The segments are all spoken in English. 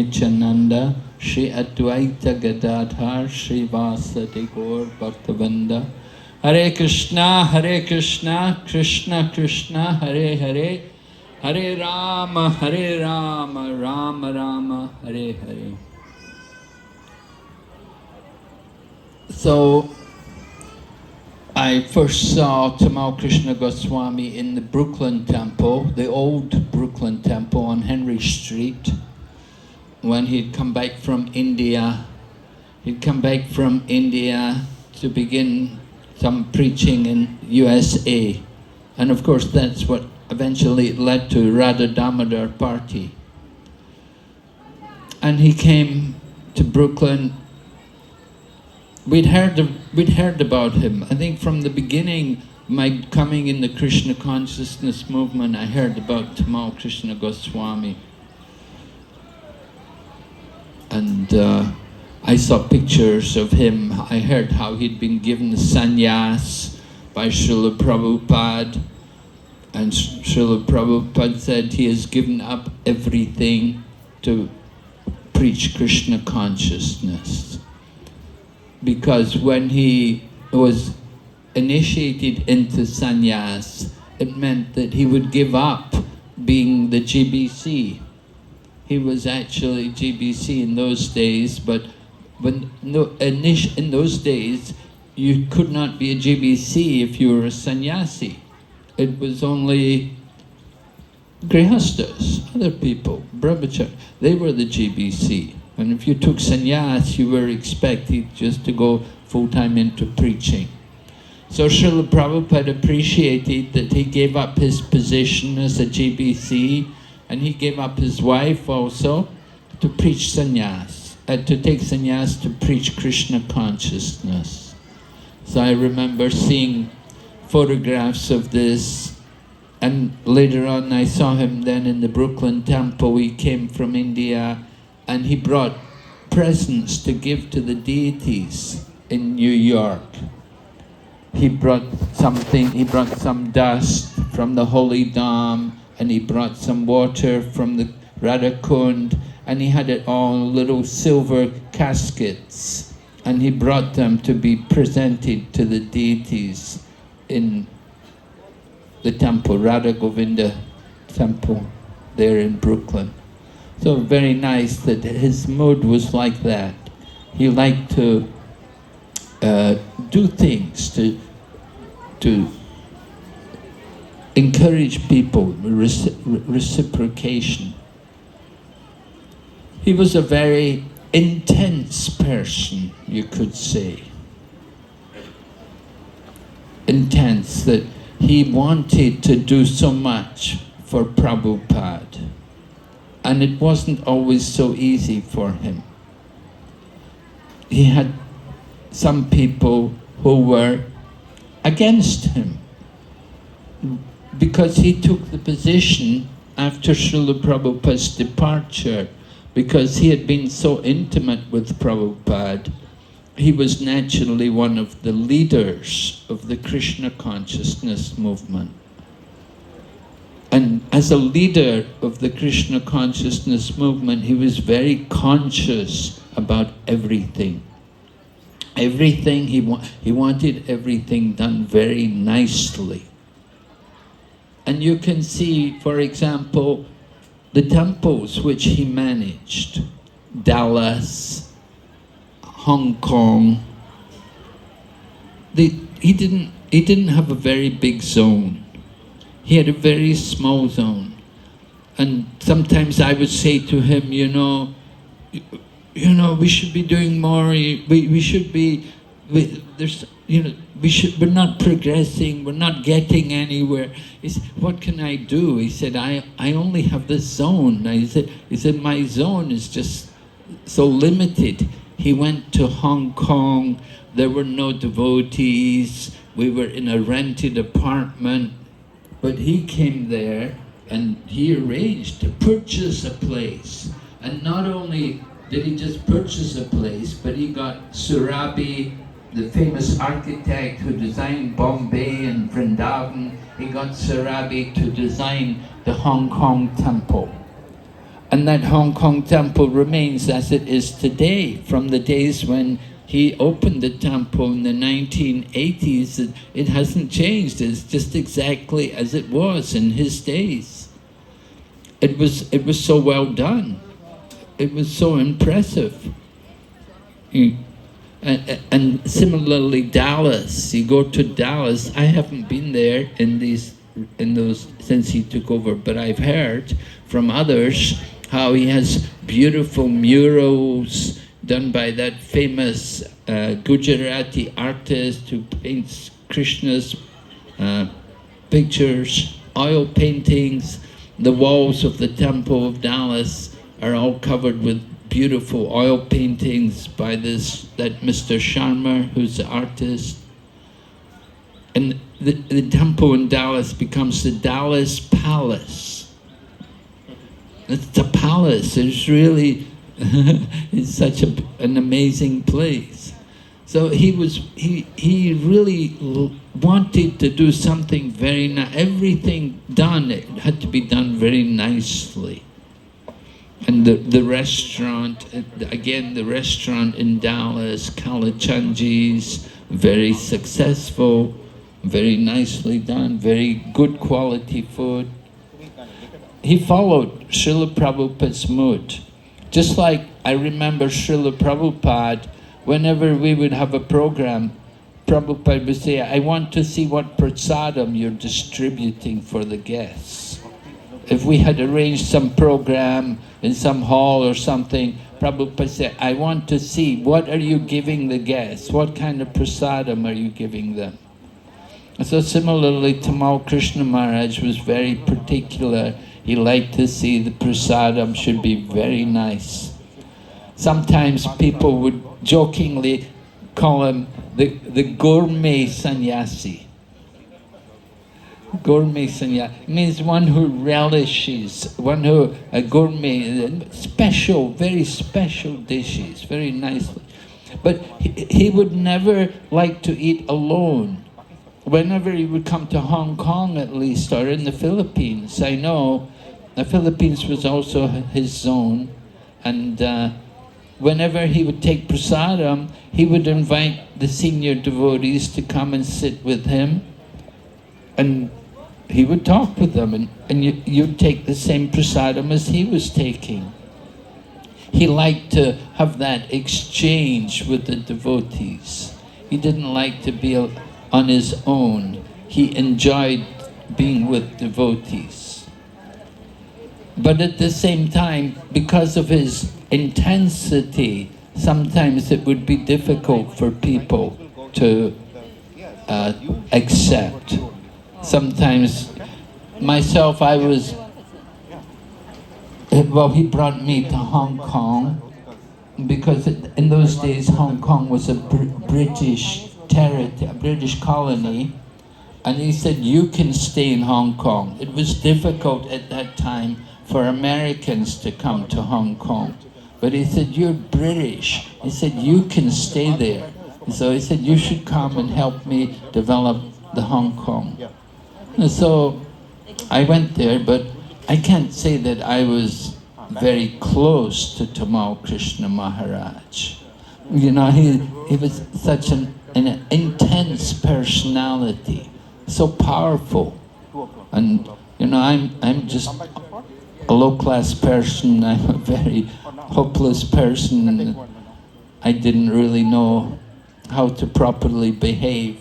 Chananda, Shri Advaita Gadadhar, Shri Vasadi Gaur Bhaktavanda. Hare Krishna, Krishna Krishna, Hare Hare, Hare Rama, Rama Rama, Hare Hare. So, I first saw Tamal Krishna Goswami in the Brooklyn Temple, the old Brooklyn Temple on Henry Street, when he'd come back from India. He'd come back from India to begin some preaching in USA. And of course that's what eventually led to Radha Damodar Party. And he came to Brooklyn. We'd heard about him. I think from the beginning, my coming in the Krishna consciousness movement, I heard about Tamal Krishna Goswami. And I saw pictures of him. I heard how he'd been given sannyas by Srila Prabhupada. And Srila Prabhupada said he has given up everything to preach Krishna consciousness. Because when he was initiated into sannyas, it meant that he would give up being the GBC. He was actually GBC in those days, but in those days, you could not be a GBC if you were a sannyasi. It was only grihastas, other people, brahmachari, they were the GBC. And if you took sannyas, you were expected just to go full-time into preaching. So Srila Prabhupada appreciated that he gave up his position as a GBC, and he gave up his wife also to preach sannyas, to take sannyas to preach Krishna consciousness. So I remember seeing photographs of this, and later on I saw him then in the Brooklyn Temple. He came from India and he brought presents to give to the deities in New York. He brought something, he brought some dust from the Holy Dham, and he brought some water from the Radha Kund, and he had it all little silver caskets, and he brought them to be presented to the deities in the temple, Radha Govinda temple there in Brooklyn. So very nice that his mood was like that. He liked to do things to encourage people, reciprocation. He was a very intense person, you could say. Intense, that he wanted to do so much for Prabhupada. And it wasn't always so easy for him. He had some people who were against him, because he took the position after Srila Prabhupada's departure, because he had been so intimate with Prabhupada. He was naturally one of the leaders of the Krishna consciousness movement. And as a leader of the Krishna consciousness movement, he was very conscious about everything. Everything, he wanted everything done very nicely. And you can see, for example, the temples which he managed, Dallas, Hong Kong. He didn't have a very big zone. He had a very small zone. And sometimes I would say to him, you know, we should be doing more. We should be, we're not progressing, we're not getting anywhere. He said, what can I do? He said, I only have this zone. He said, my zone is just so limited. He went to Hong Kong, there were no devotees, we were in a rented apartment, but he came there and he arranged to purchase a place. And not only did he just purchase a place, but he got Surabi, the famous architect who designed Bombay and Vrindavan. He got Surabi to design the Hong Kong temple. And that Hong Kong temple remains as it is today. From the days when he opened the temple in the 1980s, it hasn't changed. It's just exactly as it was in his days. It was so well done. It was so impressive. And similarly, Dallas. You go to Dallas. I haven't been there in those since he took over, but I've heard from others how he has beautiful murals done by that famous Gujarati artist who paints Krishna's pictures, oil paintings. The walls of the Temple of Dallas are all covered with beautiful oil paintings by that Mr. Sharma, who's the artist. And the temple in Dallas becomes the Dallas Palace. It's the palace. It's really, it's such an amazing place. So he really wanted to do something very nice. Everything done, it had to be done very nicely. And the restaurant, again, the restaurant in Dallas, Kalachandji's, very successful, very nicely done, very good quality food. He followed Srila Prabhupada's mood. Just like I remember Srila Prabhupada, whenever we would have a program, Prabhupada would say, I want to see what prasadam you're distributing for the guests. If we had arranged some program in some hall or something, Prabhupada said, I want to see what are you giving the guests? What kind of prasadam are you giving them? So similarly, TAMAL KRISHNA Maharaj was very particular. He liked to see the prasadam should be very nice. Sometimes people would jokingly call him the gourmet sannyasi. Gourmet sannyasi means one who relishes, a gourmet, special, very special dishes, very nicely. But he would never like to eat alone. Whenever he would come to Hong Kong at least, or in the Philippines, I know the Philippines was also his zone, and whenever he would take prasadam, he would invite the senior devotees to come and sit with him, and he would talk with them, and you'd take the same prasadam as he was taking. He liked to have that exchange with the devotees. He didn't like to be on his own. He enjoyed being with devotees. But at the same time, because of his intensity, sometimes it would be difficult for people to accept. Sometimes, myself, he brought me to Hong Kong, because in those days Hong Kong was a British territory, a British colony, and he said, you can stay in Hong Kong. It was difficult at that time for Americans to come to Hong Kong. But he said, you're British. He said, you can stay there. And so he said, you should come and help me develop the Hong Kong. And so I went there, but I can't say that I was very close to TAMAL KRISHNA Maharaj. You know, he was such an intense personality, so powerful. And you know, I'm just a low-class person. I'm a very hopeless person, and I didn't really know how to properly behave.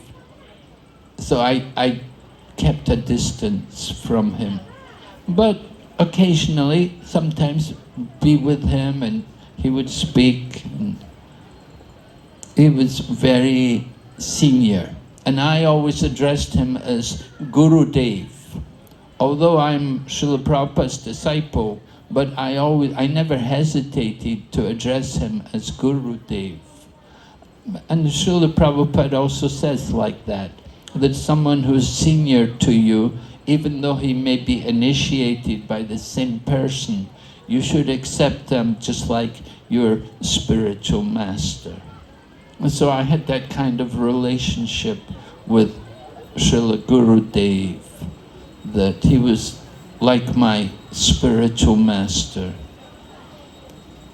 So I kept a distance from him. But occasionally, sometimes be with him, and he would speak. And he was very senior, and I always addressed him as Gurudev. Although I'm Srila Prabhupada's disciple, but I never hesitated to address him as Gurudev. And Srila Prabhupada also says like that someone who's senior to you, even though he may be initiated by the same person, you should accept them just like your spiritual master. And so I had that kind of relationship with Srila Gurudev, that he was like my spiritual master.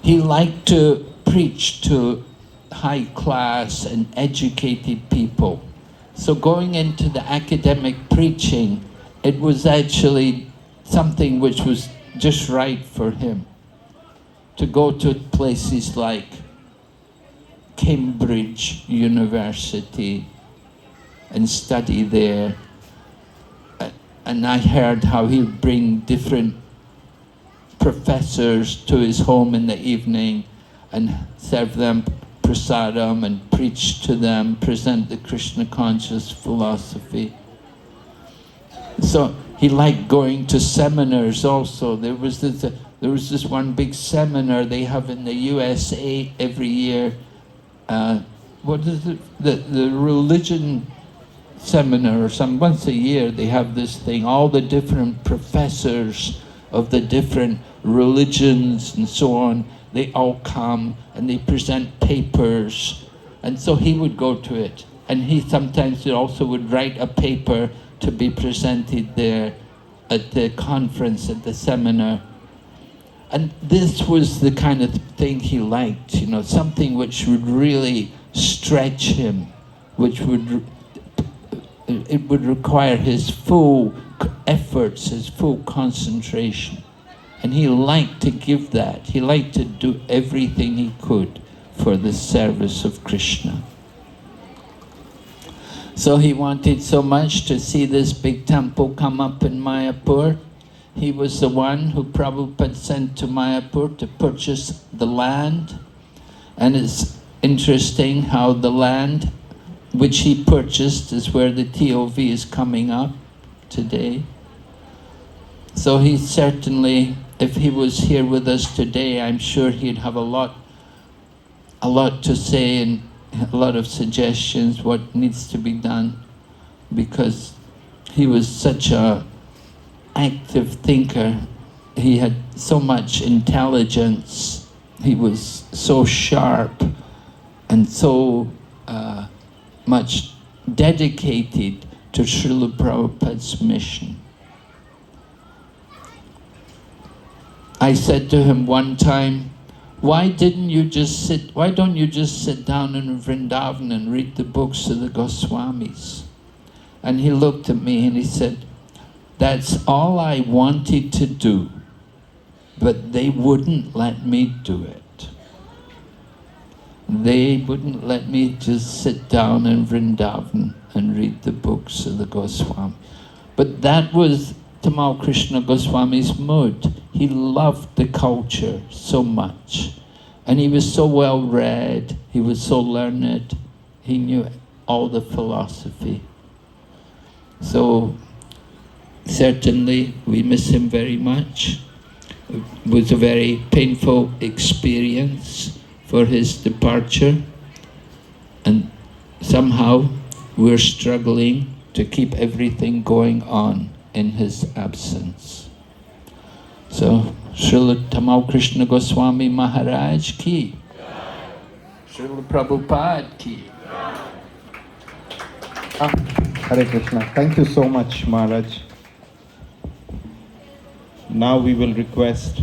he liked to preach to high class and educated people. So going into the academic preaching, it was actually something which was just right for him. To go to places like Cambridge University and study there. And I heard how he'd bring different professors to his home in the evening and serve them prasadam and preach to them, present the Krishna conscious philosophy. So he liked going to seminars also. There was this one big seminar they have in the USA every year. What is it? The religion seminar or some, once a year they have this thing, all the different professors of the different religions and so on, they all come and they present papers, and so he would go to it, and he sometimes also would write a paper to be presented there at the conference, at the seminar. And this was the kind of thing he liked, you know, something which would really stretch him, which would it would require his full efforts, his full concentration. And he liked to give that. He liked to do everything he could for the service of Krishna. So he wanted so much to see this big temple come up in Mayapur. He was the one who Prabhupada sent to Mayapur to purchase the land. And it's interesting how the land which he purchased is where the TOV is coming up today. So he certainly, if he was here with us today, I'm sure he'd have a lot to say and a lot of suggestions what needs to be done, because he was such a active thinker. He had so much intelligence. He was so sharp and so much dedicated to Srila Prabhupada's mission. I said to him one time, why don't you just sit down in Vrindavan and read the books of the Goswamis? And he looked at me and he said, that's all I wanted to do, but they wouldn't let me do it. They wouldn't let me just sit down in Vrindavan and read the books of the Goswami. But that was Tamal Krishna Goswami's mood. He loved the culture so much. And he was so well read, he was so learned, he knew all the philosophy. So certainly we miss him very much. It was a very painful experience for his departure, and somehow we're struggling to keep everything going on in his absence. So, Srila Tamal Krishna Goswami Maharaj ki, Srila Prabhupada ki. Hare Krishna. Thank you so much, Maharaj. Now we will request